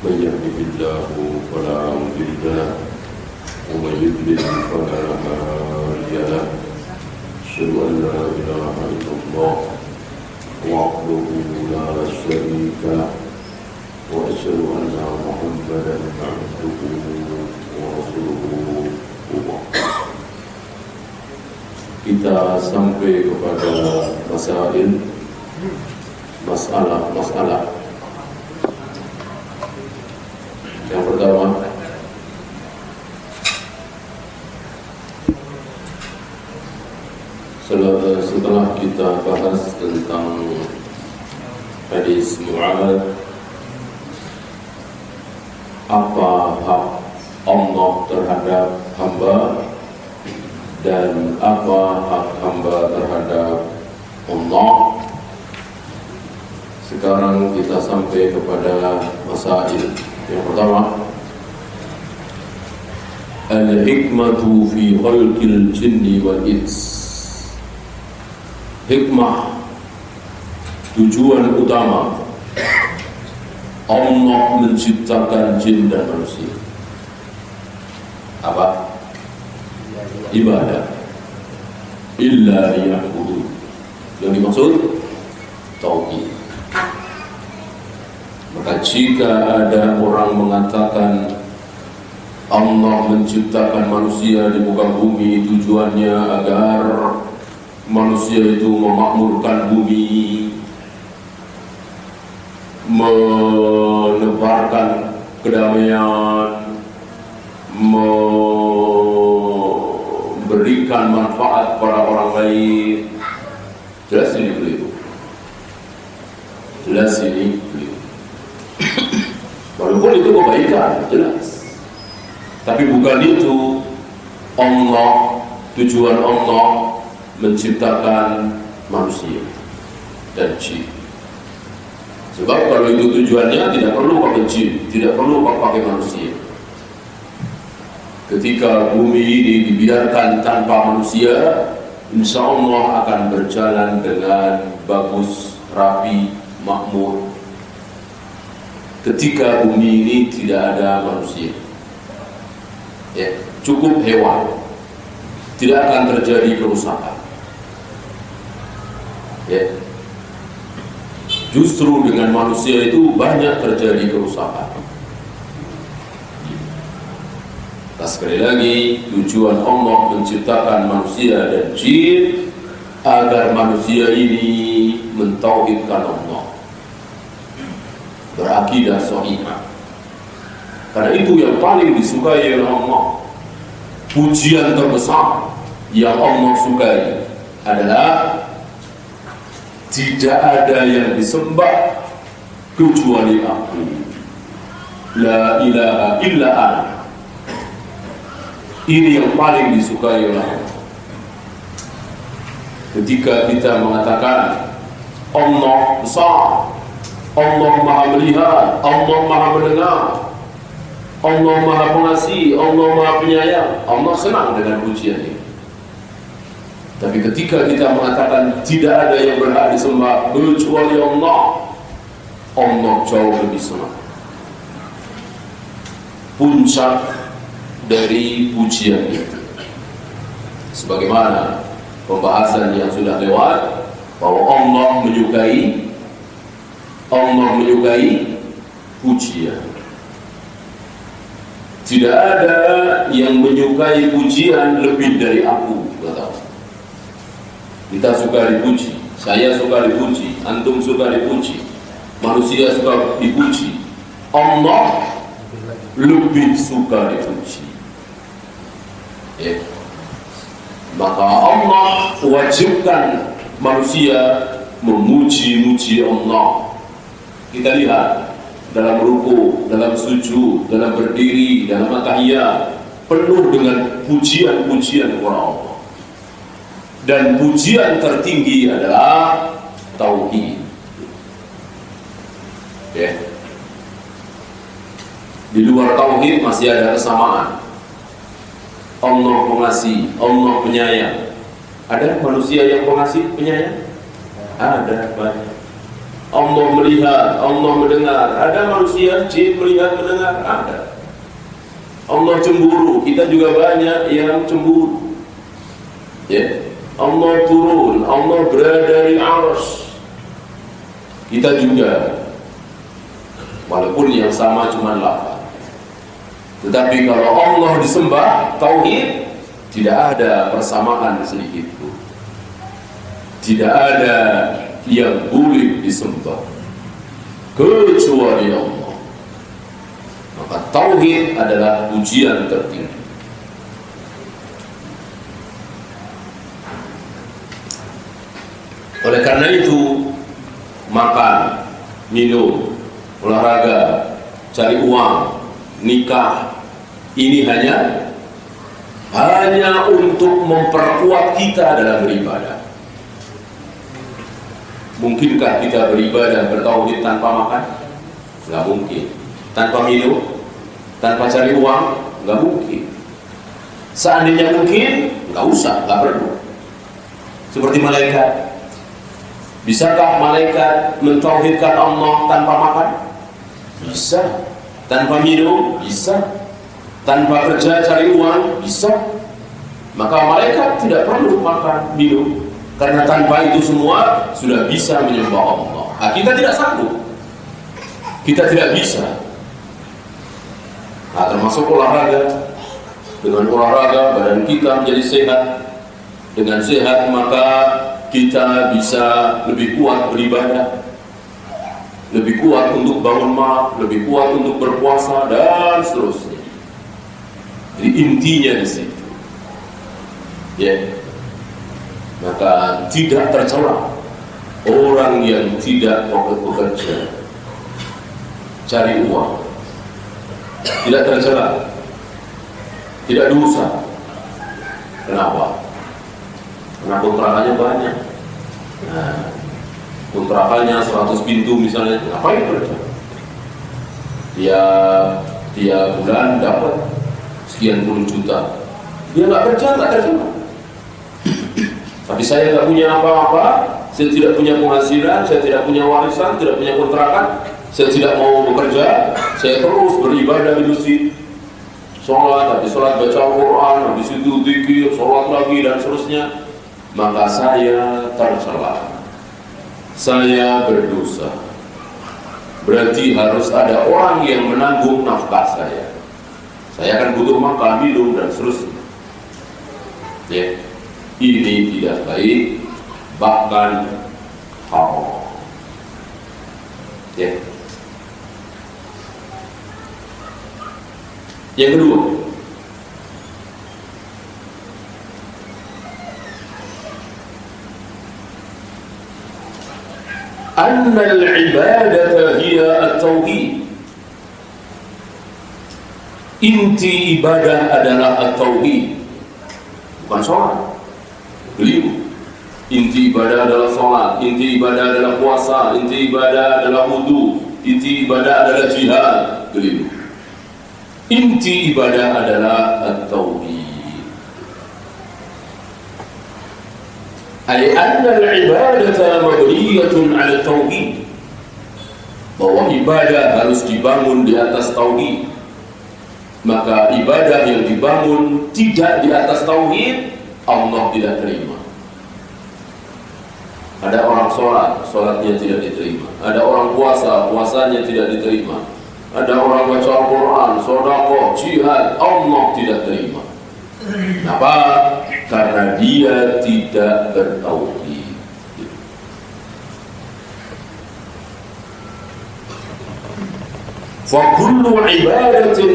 من يهده الله فلا مضل له ومن يضلل فلا هادي له أشهد أن لا إله إلا الله وحده لا شريك له وأشهد أن محمدا عبده ورسوله. Kita sampai kepada masalah yang pertama, setelah kita bahas tentang hadis Mu'adz, apa hak Allah terhadap hamba dan apa hak hamba terhadap Allah. Sekarang kita sampai kepada masail. Yang pertama, al-hikmatu fi khalqil jinni wal ins. Hikmah, tujuan utama Allah menciptakan jin dan manusia. Apa? Ibadah. Illa liya'budun. Yang dimaksud tauhid. Maka jika ada orang mengatakan Allah menciptakan manusia di muka bumi tujuannya agar manusia itu memakmurkan bumi, menebarkan kedamaian, memberikan manfaat pada orang lain, jelas ini keliru. Jelas ini keliru. Walaupun itu kebaikan, jelas. Tapi bukan itu Allah, tujuan Allah menciptakan manusia dan jin. Sebab kalau itu tujuannya tidak perlu pakai jin, tidak perlu pakai manusia. Ketika bumi ini dibiarkan tanpa manusia, insya Allah akan berjalan dengan bagus, rapi, makmur. Ketika bumi ini tidak ada manusia, ya, cukup hewan, tidak akan terjadi kerusakan. Ya. Justru dengan manusia itu banyak terjadi kerusakan. Nah, sekali lagi, tujuan Allah menciptakan manusia dan jin agar manusia ini mentauhidkan Allah, berakidah shahihah. Karena itu yang paling disukai oleh Allah. Pujian terbesar yang Allah sukai adalah tidak ada yang disembah kecuali Aku. La ilaha illa ana. Ini yang paling disukai oleh Allah. Ketika kita mengatakan Allah besar, Allah maha melihat, Allah maha mendengar, Allah maha pengasih, Allah maha penyayang, Allah senang dengan pujian ini. Tapi ketika kita mengatakan tidak ada yang berhak disembah kecuali Allah, Allah jauh lebih senang. Puncak dari pujian itu, sebagaimana pembahasan yang sudah lewat, bahwa Allah menyukai pujian. Tidak ada yang menyukai pujian lebih dari Aku, kata Allah. Kita suka dipuji, saya suka dipuji, antum suka dipuji, manusia suka dipuji, Allah lebih suka dipuji. Ya. Maka Allah wajibkan manusia memuji-muji Allah. Kita lihat dalam ruku, dalam sujud, dalam berdiri, dalam tahiyat, penuh dengan pujian-pujian kepada Allah. Dan pujian tertinggi adalah tauhid. Ya. Di luar tauhid masih ada kesamaan. Allah pengasih, Allah penyayang. Ada manusia yang pengasih, penyayang? Ada banyak. Allah melihat, Allah mendengar. Ada manusia, jin melihat, mendengar, ada. Allah cemburu, kita juga banyak yang cemburu. Ya, Allah turun, Allah berada di arsy. Kita juga, walaupun yang sama cuma 8. Tetapi kalau Allah disembah, tauhid, tidak ada persamaan sedikit pun. Tidak ada yang boleh disembah kecuali Allah. Maka tauhid adalah pujian tertinggi. Oleh karena itu, makan, minum, olahraga, cari uang, nikah, ini hanya untuk memperkuat kita dalam beribadah. Mungkinkah kita beribadah bertauhid tanpa makan? Nggak mungkin. Tanpa minum? Tanpa cari uang? Nggak mungkin. Seandainya mungkin, nggak usah, nggak perlu. Seperti malaikat. Bisakah malaikat mentauhidkan Allah tanpa makan? Bisa. Tanpa minum? Bisa. Tanpa kerja cari uang? Bisa. Maka malaikat tidak perlu makan, minum. Karena tanpa itu semua sudah bisa menyembah Allah. Nah, kita tidak sanggup. Kita tidak bisa. Nah, termasuk olahraga. Dengan olahraga badan kita menjadi sehat. Dengan sehat maka kita bisa lebih kuat beribadah, lebih kuat untuk bangun malam, lebih kuat untuk berpuasa dan seterusnya. Jadi intinya di situ. Ya. Maka tidak tercela orang yang tidak bekerja, cari uang, tidak tercela, tidak dosa. Kenapa? Karena kontrakannya banyak. Nah, kontrakannya 100 pintu misalnya, ngapain kerja? Dia bulan dapat sekian puluh juta. Dia nggak kerja, nggak tercela. Tapi saya nggak punya apa-apa, saya tidak punya penghasilan, saya tidak punya warisan, tidak punya kontrakan, saya tidak mau bekerja, saya terus beribadah di masjid, sholat, habis sholat baca Al-Quran, habis itu zikir, sholat lagi dan seterusnya. Maka saya tercela, saya berdosa. Berarti harus ada orang yang menanggung nafkah saya. Saya akan butuh makan, minum dan seterusnya. Ya. Ini tidak baik, bahkan haram. Ya. Yang kedua, anna al-ibadata hiya at-tauhid. Inti ibadah adalah at-tauhid, bukan sholat. Beliau, inti ibadah adalah sholat, inti ibadah adalah puasa, inti ibadah adalah wudu, inti ibadah adalah jihad. Beliau, inti ibadah adalah at-tauhid. Ay anna al-ibadata mabniyatun 'ala at-tauhid. Bahwa ibadah harus dibangun di atas tauhid. Maka ibadah yang dibangun tidak di atas tauhid, Allah tidak terima. Ada orang sholat, sholatnya tidak diterima. Ada orang puasa, puasanya tidak diterima. Ada orang baca Al-Quran, sedekah, jihad, Allah tidak terima. Kenapa? Karena dia tidak bertauhid. Fa kullu ibadatin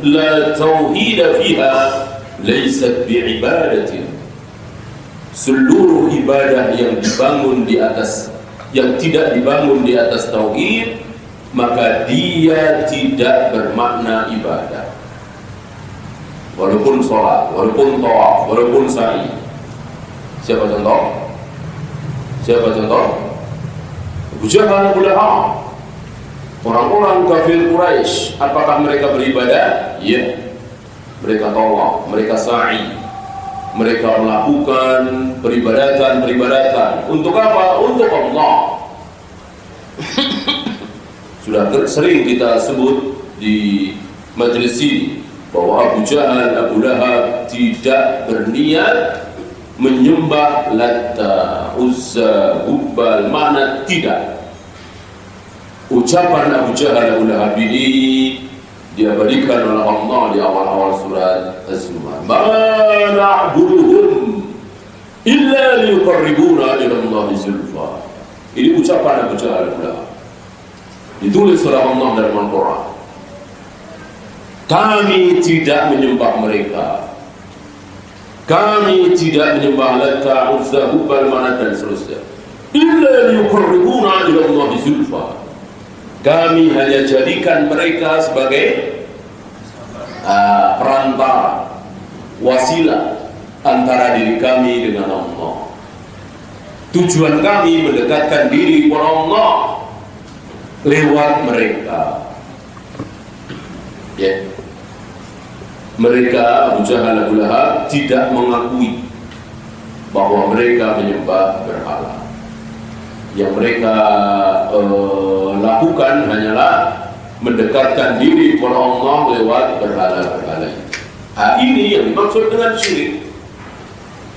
la tauhid fiha laysat bi'ibadatin. Seluruh ibadah yang dibangun di atas, yang tidak dibangun di atas tauhid, maka dia tidak bermakna ibadah. Walaupun sholat, walaupun tawaf, walaupun sa'i. Siapa contoh? Siapa contoh? Abu Jahal, Abu Lahab. Orang-orang kafir Quraisy, apakah mereka beribadah? Iya. Mereka tawaf, mereka sa'i, mereka melakukan peribadatan. Untuk apa? Untuk Allah. Sudah sering kita sebut di majelis ini bahwa Abu Jahal, Abu Lahab tidak berniat menyembah Latta, Uzza, Hubbal, Manat, tidak. Ucapan Abu Jahal, Abu Lahab ini diabadikan oleh Allah di awal-awal surat Az-Zumar. Ma na'buduhum illa liyuqarribuna ila Allahi zulfa. Ini ucapan Abu Jahal, Abu Lahab. Ditulis oleh Allah dalam Al-Quran. Kami tidak menyembah mereka. Kami tidak menyembah Latta, Uzza, Hubbal, Manat dan seterusnya. Illa liyuqarribuna ila Allahi zulfa. Kami hanya jadikan mereka sebagai perantara, wasilah antara diri kami dengan Allah. Tujuan kami mendekatkan diri kepada Allah lewat mereka. Ya. Mereka, Abu Jahal, Abu Lahab, tidak mengakui bahwa mereka menyembah berhala. Yang mereka lakukan hanyalah mendekatkan diri kepada Allah lewat berhala-berhala. Ini yang dimaksud dengan syirik.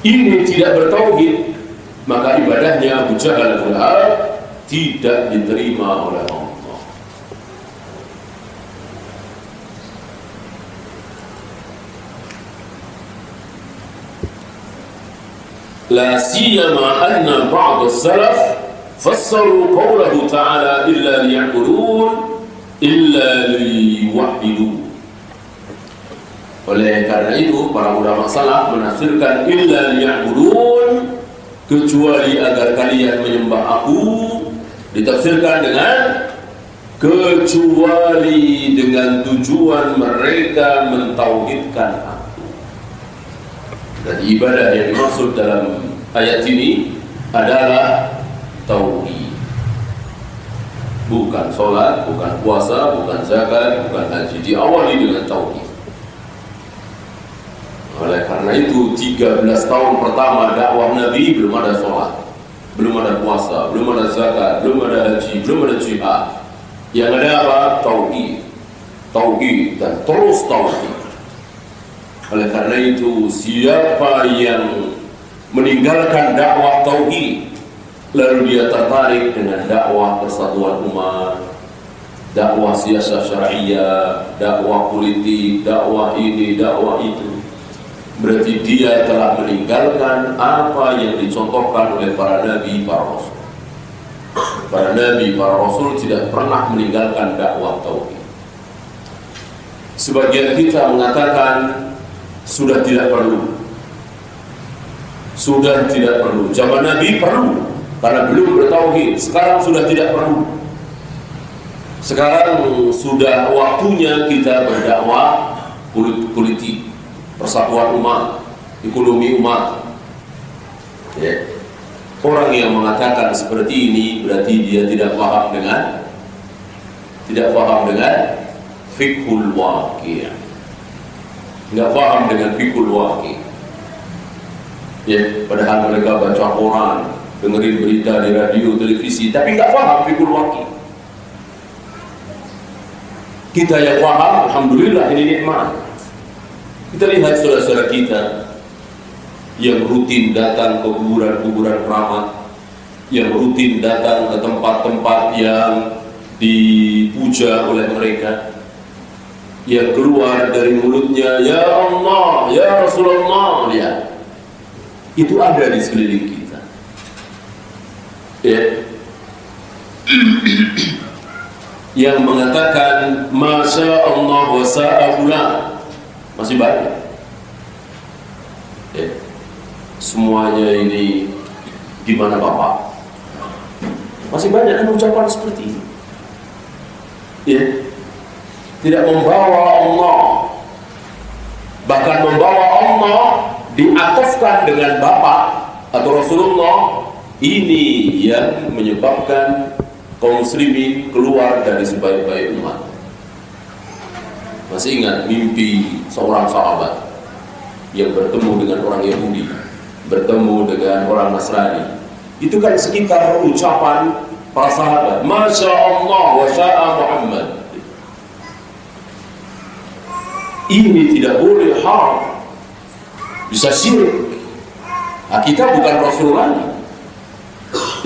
Ini tidak bertauhid, maka ibadahnya Abu Jahal, Abu Lahab tidak diterima oleh Allah. La siyama anna ba'd as-salaf fassaru qawlahu ta'ala illa liya'budun illa liyuwahhidun. Oleh karena itu para ulama salaf menafsirkan illa liya'budun, kecuali agar kalian menyembah aku, ditafsirkan dengan kecuali dengan tujuan mereka mentauhidkan aku. Dan ibadah yang dimaksud dalam ayat ini adalah tauhid. Bukan sholat, bukan puasa, bukan zakat, bukan haji. Diawali dengan tauhid. Oleh karena itu 13 tahun pertama dakwah Nabi belum ada sholat, belum ada puasa, belum ada zakat, belum ada haji, belum ada jihad. Yang ada apa? Tauhid. Tauhid dan terus tauhid. Oleh karena itu siapa yang meninggalkan dakwah tauhid lalu dia tertarik dengan dakwah persatuan umat, dakwah siasah syariah, dakwah politik, dakwah ini, dakwah itu, berarti dia telah meninggalkan apa yang dicontohkan oleh para nabi, para rasul. Para nabi, para rasul tidak pernah meninggalkan dakwah tauhid. Sebagian kita mengatakan sudah tidak perlu. Sudah tidak perlu. Zaman Nabi perlu karena belum bertauhid. Sekarang sudah tidak perlu. Sekarang sudah waktunya kita berdakwah politik, persatuan umat, ekonomi umat. Ya. Orang yang mengatakan seperti ini berarti dia tidak paham dengan fiqhul waqi'. Nggak paham dengan fikul waqi'. Ya, padahal mereka baca Quran, dengerin berita di radio, televisi, tapi nggak paham fikul waqi'. Kita yang paham, alhamdulillah, ini nikmat. Kita lihat saudara-saudara kita yang rutin datang ke kuburan-kuburan keramat, yang rutin datang ke tempat-tempat yang dipuja oleh mereka, yang keluar dari mulutnya ya Allah, ya Rasulullah, ya. Itu ada di sekeliling kita. Ya. Yang mengatakan Masya Allah wa sa'afulan masih banyak. Ya. Semuanya ini gimana Bapak? Masih banyak yang ucapan seperti ini. Ya. Tidak membawa Allah, bahkan membawa Allah diatofkan dengan Bapak atau Rasulullah. Ini yang menyebabkan kaum muslimin keluar dari sebaik-baik umat. Masih ingat mimpi seorang sahabat yang bertemu dengan orang Yahudi, bertemu dengan orang Nasrani. Itu kan sekitar ucapan para sahabat, Masya Allah wa sya'a Muhammad. Ini tidak boleh, haram, bisa syirik. Nah, kita bukan Rasul lagi,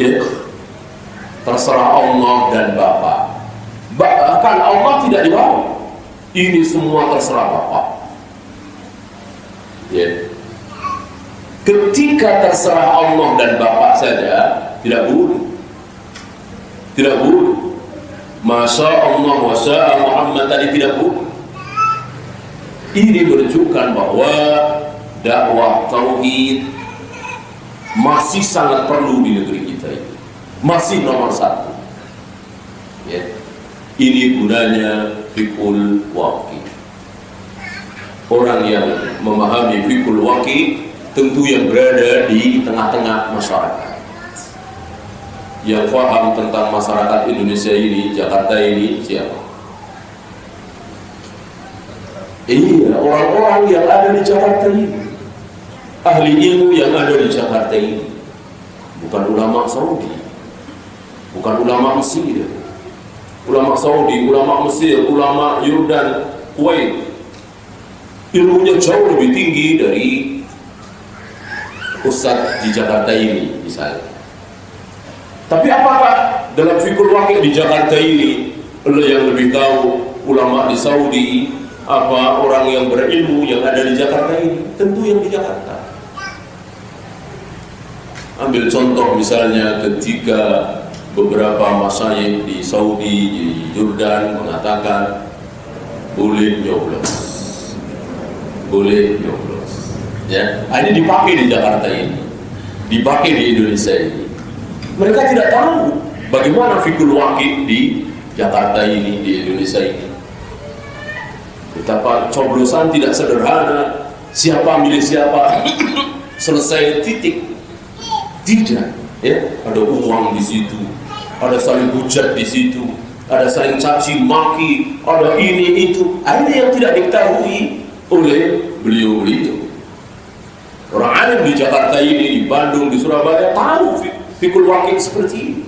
ya. Terserah Allah dan Bapak. Bahkan Allah tidak dibawa. Ini semua terserah Bapak, ya. Ketika terserah Allah dan Bapak saja tidak boleh, tidak boleh. Masya Allah wa sya'a Muhammad tadi tidak boleh. Ini menunjukkan bahwa dakwah tauhid masih sangat perlu di negeri kita ini, masih nomor satu, ya. Ini gunanya fiqhul waqi. Orang yang memahami fiqhul waqi tentu yang berada di tengah-tengah masyarakat, yang paham tentang masyarakat Indonesia ini, Jakarta ini siapa? Iya, orang-orang yang ada di Jakarta ini, ahli ilmu yang ada di Jakarta ini, bukan ulama Saudi, bukan ulama Mesir, ulama Saudi, ulama Mesir, ulama Yordan, Kuwait. Ilmunya jauh lebih tinggi dari ustadz di Jakarta ini misalnya. Tapi apakah dalam fikul waqi di Jakarta ini yang lebih tahu ulama di Saudi apa orang yang berilmu yang ada di Jakarta ini? Tentu yang di Jakarta. Ambil contoh misalnya ketika beberapa masyayikh di Saudi, di Jordan mengatakan boleh nyoblos, boleh nyoblos, ya. Ini dipakai di Jakarta ini, dipakai di Indonesia ini. Mereka tidak tahu bagaimana fikul waqi di Jakarta ini, di Indonesia ini. Betapa coblosan tidak sederhana, siapa milih siapa, selesai titik. Tidak, ya. Ada uang di situ, ada saling hujat di situ, ada saling caci maki, ada ini itu. Ini yang tidak diketahui oleh beliau-beliau. Orang alim di Jakarta ini, di Bandung, di Surabaya tahu fikul waqi seperti ini.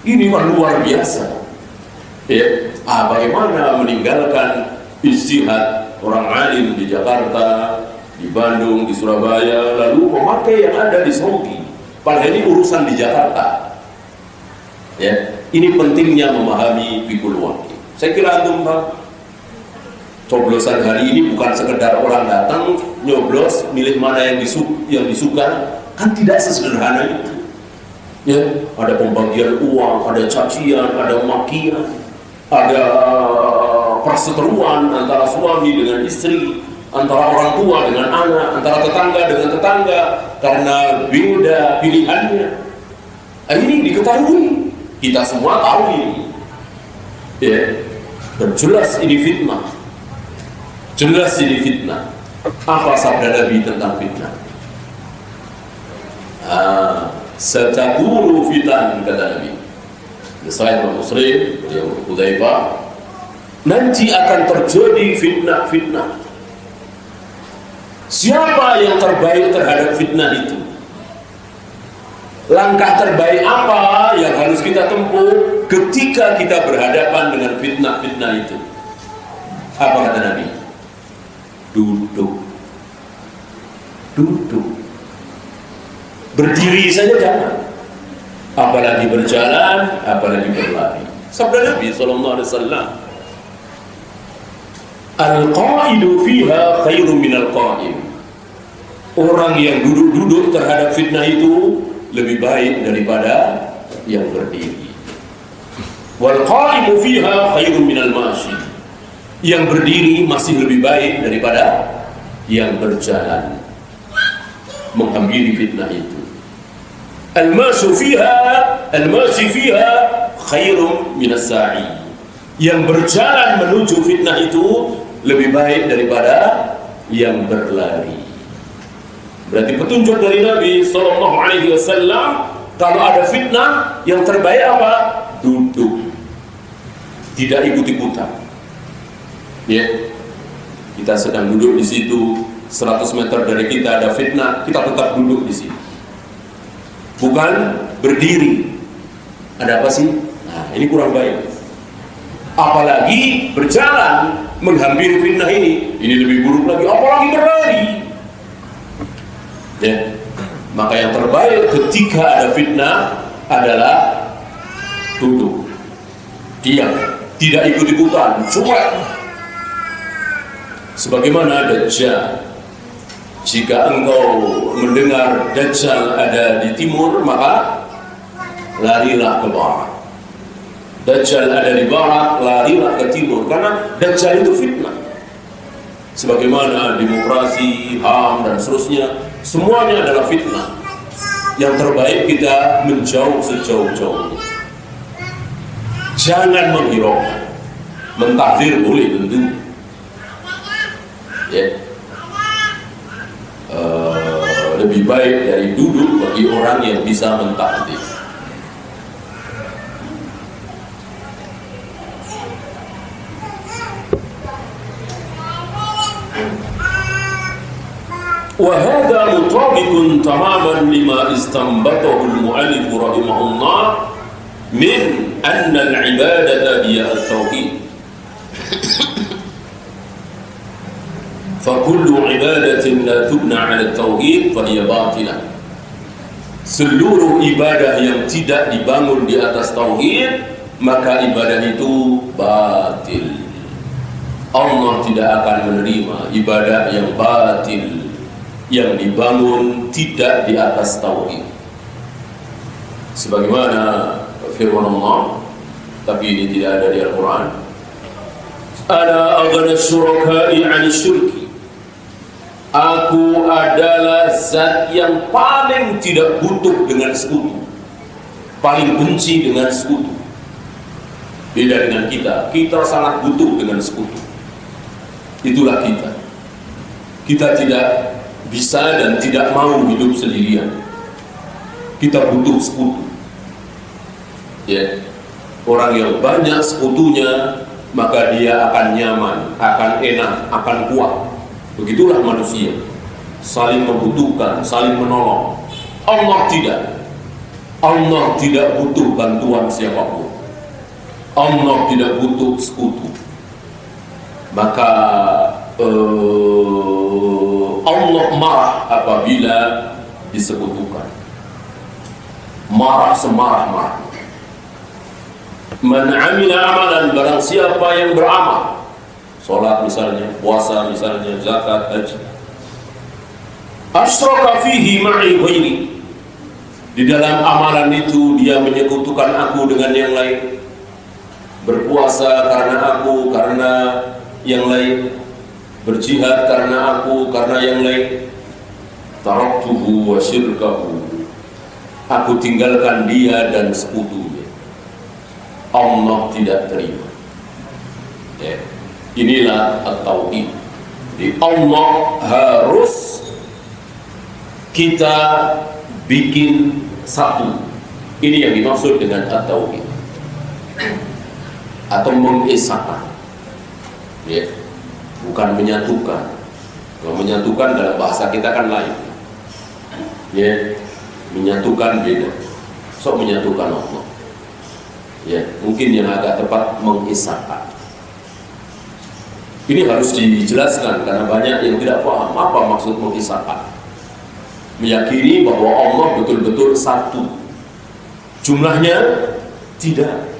Ini luar biasa, ya. Bagaimana meninggalkan ijtihad orang alim di Jakarta, di Bandung, di Surabaya, lalu memakai yang ada di Saudi. Padahal ini urusan di Jakarta, ya. Ini pentingnya memahami fikul waqi. Saya kira antum coblosan hari ini bukan sekedar orang datang nyoblos milih mana yang disuka, kan tidak sesederhana itu, ya. Ada pembagian uang, ada cacian, ada makian, ada perseteruan antara suami dengan istri, antara orang tua dengan anak, antara tetangga dengan tetangga karena beda pilihannya. Ini diketahui, kita semua tahu ini, ya. Dan jelas ini fitnah, jelas ini fitnah. Apa sabda Nabi tentang fitnah? Satakunu fitan, kata Nabi. Sahih Muslim, beliau Hudzaifah, nanti akan terjadi fitnah-fitnah. Siapa yang terbaik terhadap fitnah itu? Langkah terbaik apa yang harus kita tempuh ketika kita berhadapan dengan fitnah-fitnah itu? Apa kata Nabi? Duduk. Duduk. Berdiri saja jangan. Apalagi berjalan, apalagi berlari. Sabda Nabi SAW, Al-qa'idu fiha khairun minal qa'im. Orang yang duduk-duduk terhadap fitnah itu lebih baik daripada yang berdiri. Wal qa'imu fiha khairun minal mashi. Yang berdiri masih lebih baik daripada yang berjalan menghampiri fitnah itu. Al-mashi fiha khairun minas sa'i. Yang berjalan menuju fitnah itu lebih baik daripada yang berlari. Berarti petunjuk dari Nabi SAW, kalau ada fitnah, yang terbaik apa? Duduk, tidak ikut-ikutan. Ya, kita sedang duduk di situ, 100 meter dari kita ada fitnah, kita tetap duduk di situ, bukan berdiri. Ada apa sih? Nah, ini kurang baik. Apalagi berjalan menghampiri fitnah ini lebih buruk lagi. Apalagi berlari. Ya. Maka yang terbaik ketika ada fitnah adalah duduk, diam, tidak ikut-ikutan, cuek. Sebagaimana Dajjal. Jika engkau mendengar Dajjal ada di timur, maka larilah ke barat. Dajjal ada di barat, larilah ke timur. Karena Dajjal itu fitnah. Sebagaimana demokrasi, HAM, dan seterusnya, semuanya adalah fitnah. Yang terbaik kita menjauh sejauh-jauhnya. Jangan menghiraukan. Mentahdir boleh tentu. Ya. Lebih baik dari duduk bagi orang yang bisa mentahdir. وهذا مطابق تماما لما استنبطه المؤلف رحمه الله من أن العبادة هي التوحيد فكل عبادة لا تبنى على التوحيد فهي باطلة. Seluruh ibadah yang tidak dibangun di atas tauhid, maka ibadah itu batil. Allah tidak akan menerima ibadah yang batil, yang dibangun tidak di atas tauhid. Sebagaimana firman Allah, tapi ini tidak ada di Al-Quran. Ana aghna syuraka'i 'ani syirki. Aku adalah zat yang paling tidak butuh dengan sekutu, paling benci dengan sekutu. Beda dengan kita, kita sangat butuh dengan sekutu. Itulah kita. Kita tidak bisa dan tidak mau hidup sendirian. Kita butuh sekutu. Ya. Orang yang banyak sekutunya, maka dia akan nyaman, akan enak, akan kuat. Begitulah manusia, saling membutuhkan, saling menolong. Allah tidak. Allah tidak butuh bantuan siapapun. Allah tidak butuh sekutu. Maka Allah marah apabila disekutukan. Marah semarah-marah. Man amila amalan, barang siapa yang beramal, salat misalnya, puasa misalnya, zakat, haji, asyraka fihi ma'i ghairi, di dalam amalan itu dia menyekutukan aku dengan yang lain. Berpuasa karena aku, karena yang lain. Berjihad karena aku, karena yang lain. Taraktuhu wa syirkahu, aku tinggalkan dia dan sekutunya. Allah tidak terima. Ya. Inilah at-tauhid. Jadi Allah harus kita bikin satu. Ini yang dimaksud dengan at-tauhid. Atau mengesahkan. Ya. Bukan menyatukan. Kalau menyatukan dalam bahasa kita kan lain. Ya. Menyatukan beda. So menyatukan Allah. Ya, mungkin yang agak tepat mengisahkan. Ini harus dijelaskan karena banyak yang tidak paham apa maksud mengisahkan. Meyakini bahwa Allah betul-betul satu. Jumlahnya tidak.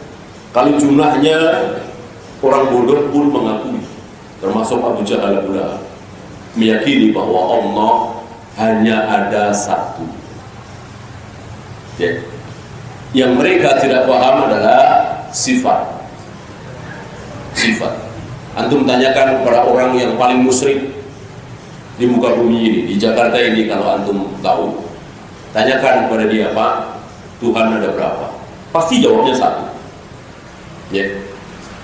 Kalau jumlahnya orang bodoh pun mengakui, termasuk Abu Jahal pula, meyakini bahwa Allah hanya ada satu. Ya. Yang mereka tidak paham adalah sifat. Sifat. Antum tanyakan kepada orang yang paling musyrik di muka bumi ini, di Jakarta ini, kalau antum tahu, tanyakan kepada dia, Pak, Tuhan ada berapa? Pasti jawabnya satu. Ya.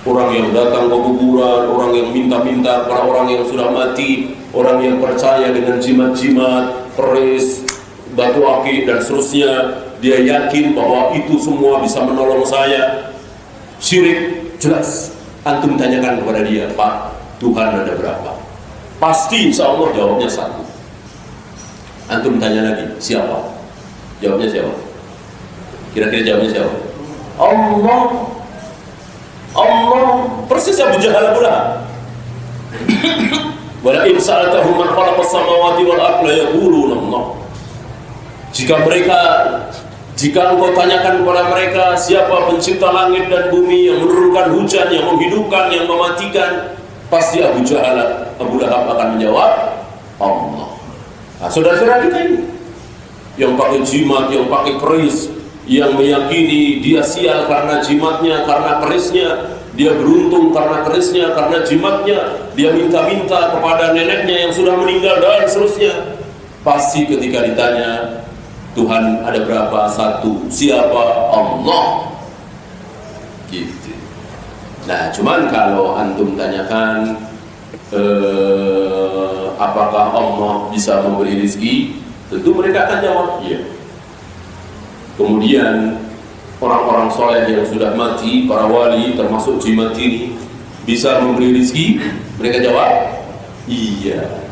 Orang yang datang ke kuburan, orang yang minta-minta kepada orang yang sudah mati, orang yang percaya dengan jimat-jimat, keris, batu akik dan seterusnya, dia yakin bahwa itu semua bisa menolong saya. Syirik, jelas. Antum tanyakan kepada dia, Pak, Tuhan ada berapa? Pasti insya Allah jawabnya satu. Antum tanya lagi, siapa? Jawabnya siapa? Kira-kira jawabnya siapa? Allah. Allah persis Abu Jahal pula. Wala in sa'altahum man khalaqas samawati wal arda yaquluna Allah. Jika engkau tanyakan kepada mereka siapa pencipta langit dan bumi, yang menurunkan hujan, yang menghidupkan, yang mematikan, pasti Abu Lahab akan menjawab Allah. Nah, saudara-saudara kita ini yang pakai jimat, yang pakai keris, yang meyakini dia sial karena jimatnya, karena kerisnya, dia beruntung karena kerisnya, karena jimatnya, dia minta-minta kepada neneknya yang sudah meninggal dan seterusnya. Pasti ketika ditanya Tuhan ada berapa? Satu. Siapa? Allah. Gitu. Nah, cuman kalau antum tanyakan apakah Allah bisa memberi rezeki, tentu mereka akan jawab iya. Kemudian orang-orang soleh yang sudah mati, para wali termasuk jimat ini, bisa memberi rezeki, mereka jawab iya.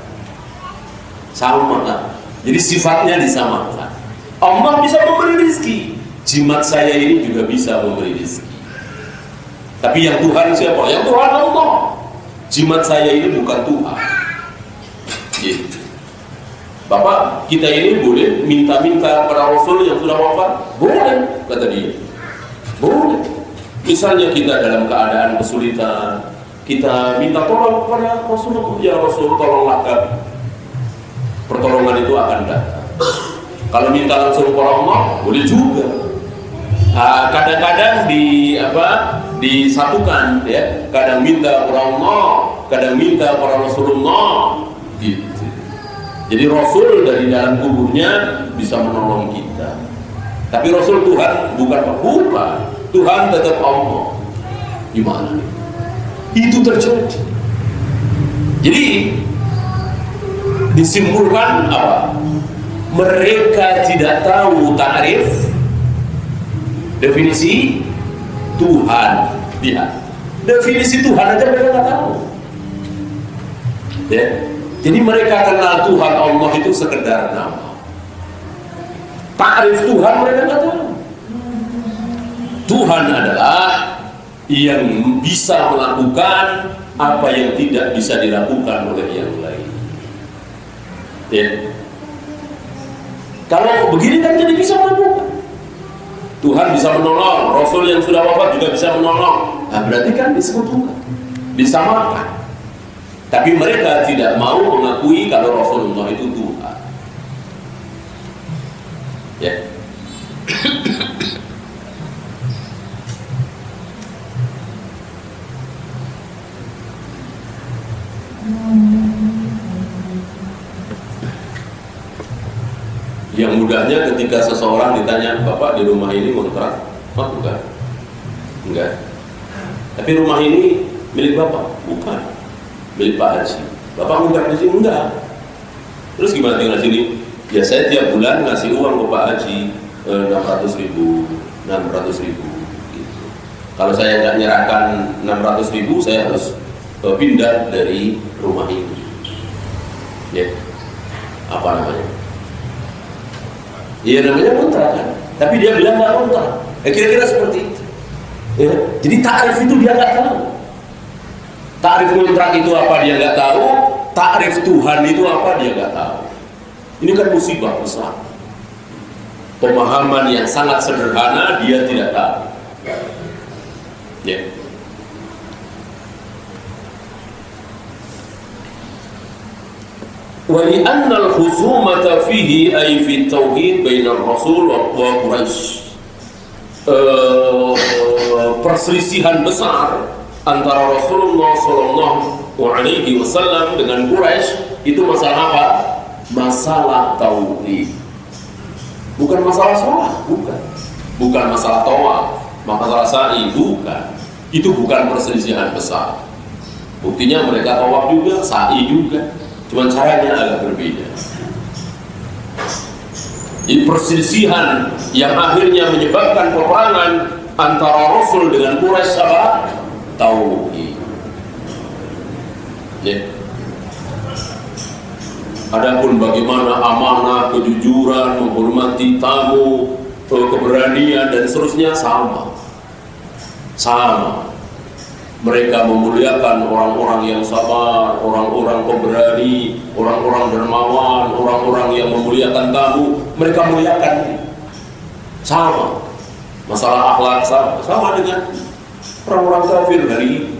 Sama kan? Jadi sifatnya disamakan. Allah bisa memberi rezeki, jimat saya ini juga bisa memberi rezeki. Tapi yang Tuhan siapa? Yang Tuhan Allah. Jimat saya ini bukan Tuhan. Gitu. Bapak, kita ini boleh minta-minta kepada Rasul yang sudah wafat? Boleh, kata dia. Boleh. Misalnya kita dalam keadaan kesulitan, kita minta tolong kepada Rasulullah. Ya Rasul, tolonglah kami. Pertolongan itu akan datang. Kalau minta langsung kepada Allah, boleh juga. Kadang-kadang disatukan, ya. Kadang minta kepada Allah, kadang minta kepada Rasulullah. Gitu. Jadi Rasul dari dalam kuburnya bisa menolong kita. Tapi Rasul Tuhan bukan. Tuhan tetap Allah. Gimana? Itu terjadi. Jadi disimpulkan apa? Mereka tidak tahu ta'rif, definisi Tuhan. Lihat, definisi Tuhan aja mereka nggak tahu. Ya. Jadi mereka kenal Tuhan Allah itu sekedar nama. Ta'rif Tuhan mereka nggak tahu. Tuhan adalah yang bisa melakukan apa yang tidak bisa dilakukan oleh yang lain. Ya. Kalau begini kan jadi bisa melakukan. Tuhan bisa menolong, Rasul yang sudah wafat juga bisa menolong. Nah, berarti kan disebut Tuhan, disamakan. Tapi mereka tidak mau mengakui kalau Rasulullah itu Tuhan. Ya. Yang mudahnya ketika seseorang ditanya, Bapak di rumah ini kontrak? Oh, enggak. Tapi rumah ini milik Bapak? Bukan. Milik Pak Haji. Bapak kontrak di sini? Enggak. Terus gimana tinggal di sini? Ya saya tiap bulan ngasih uang ke Pak Haji 600.000 gitu. Kalau saya nggak nyerahkan 600.000, saya harus pindah dari rumah ini. Ya. Apa namanya? Iya namanya kontrak kan, tapi dia bilang nggak kontrak. Kira-kira seperti itu. Ya. Jadi ta'rif itu dia nggak tahu. Ta'rif kontrak itu apa dia nggak tahu. Ta'rif Tuhan itu apa dia nggak tahu. Ini kan musibah besar. Pemahaman yang sangat sederhana dia tidak tahu. Ya. وَلِأَنَّ الْخُصُومَةَ فِيهِ أي في التوحيد بين الرسول وقريش. Perselisihan besar antara Rasulullah SAW dengan Quraisy itu masalah apa? Masalah tauhid. Bukan masalah sholat, bukan masalah tawaf, masalah sa'i, bukan. Itu bukan perselisihan besar. Buktinya mereka tawaf juga, sa'i juga. Cuman caranya agak berbeda. Ini perselisihan yang akhirnya menyebabkan peperangan antara Rasul dengan Quraisy apa? Tauhid. Ya. Adapun bagaimana amanah, kejujuran, menghormati tamu, keberanian dan seterusnya sama. sama. Mereka memuliakan orang-orang yang sabar, orang-orang pemberani, orang-orang dermawan, orang-orang yang memuliakan tamu. Mereka muliakan sama. Masalah akhlak sama dengan orang-orang kafir hari ini.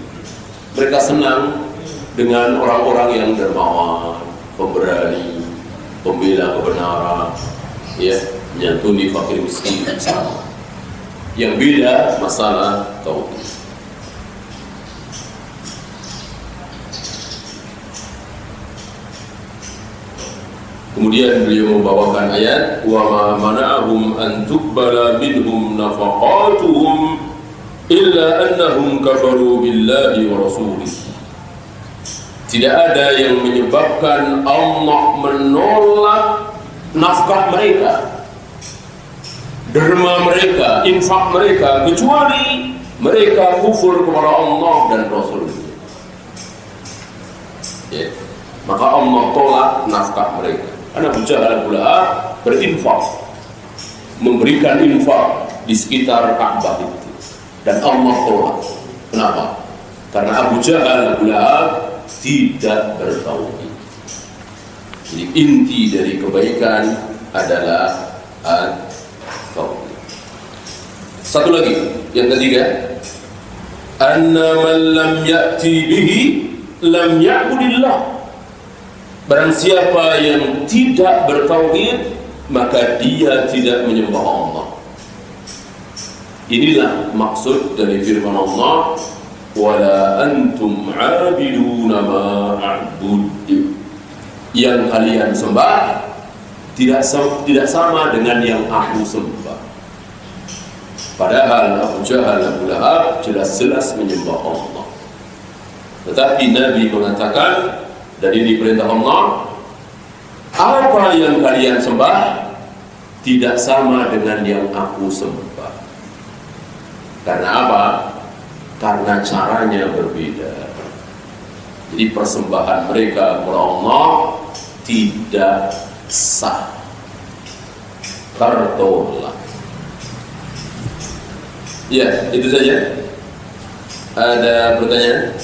Mereka senang dengan orang-orang yang dermawan, pemberani, pembela kebenaran, ya, menyantuni fakir miskin sama. Yang beda masalah tauhid. Kemudian beliau membawakan ayat wa ma mana'ahum an tuqbala minhum nafaqatuhum illa annahum kafaru billahi wa rasulih. Tidak ada yang menyebabkan Allah menolak nafkah mereka, derma mereka, infak mereka, kecuali mereka kufur kepada Allah dan Rasulnya. Ya. Maka Allah tolak nafkah mereka. Karena Abu Jahal Abu Lahab berinfak, memberikan infak di sekitar Ka'bah itu, dan Allah tolak. Kenapa? Karena Abu Jahal Abu Lahab tidak bertauhid. Jadi inti dari kebaikan adalah tauhid. Satu lagi, yang ketiga, anna man lam ya'ti bihi lam ya'budillah. Barang siapa yang tidak bertauhid, maka dia tidak menyembah Allah. Inilah maksud dari firman Allah, wala antum 'abiduna ma a'bud. Yang kalian sembah tidak sama dengan yang aku sembah. Padahal Abu Jahal Abu Lahab jelas-jelas menyembah Allah. Tetapi Nabi mengatakan, dan ini perintah Allah, apa yang kalian sembah tidak sama dengan yang aku sembah. Karena apa? Karena caranya berbeda. Jadi persembahan mereka kepada Allah tidak sah, tertolak. Ya, itu saja. Ada pertanyaan?